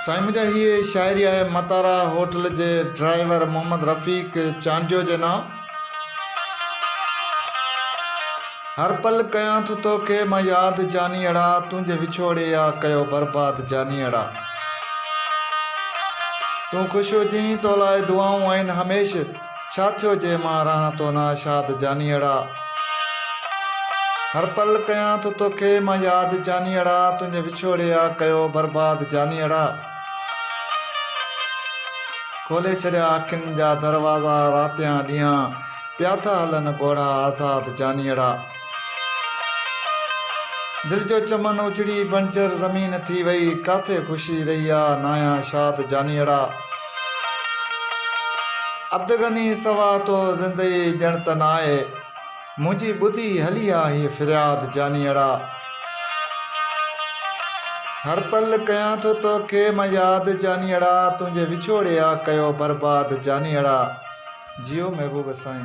साईं मुंहिंजा हीअ शाइरी आहे मतारा होटल जे ड्राइवर मोहम्मद रफ़ीक चांडियो जे नाम। हर पल कयां थो तोखे मां यादि जानी अड़ा, तुंहिंजे विछोड़े या कयो बर्बाद जानी अड़ा। तूं ख़ुशि हुजीं तो लाइ दुआऊं आहिनि हमेशह, छा थियो जे मां रहां तो नाशाद जानी अड़ा। हर पल कयां थो तोखे मां यादि जानी अड़ा, तुंहिंजे विछोड़े या कयो बर्बाद जानी अड़ा। खोले छॾिया अखियुनि जा दरवाज़ा रातियां ॾींहं, पिया था हलनि घोड़ा आज़ाद जानी अड़ा। दिलि जो चमन उजड़ी बंजर ज़मीन थी वई, काथे ख़ुशी रही आहे नाया शाद जानी अड़ा। अब्दगनी सवा तो ज़िंदगी ॼण त न आहे, मुंहिंजी ॿुधी हली आहे हीअ फ़रियाद जानी अड़ा। हर पल कयां थो तोखे मां यादि जानी अड़ा, तुंहिंजे विछोड़े या कयो बर्बाद जानी अड़ा। जियो महबूब साईं।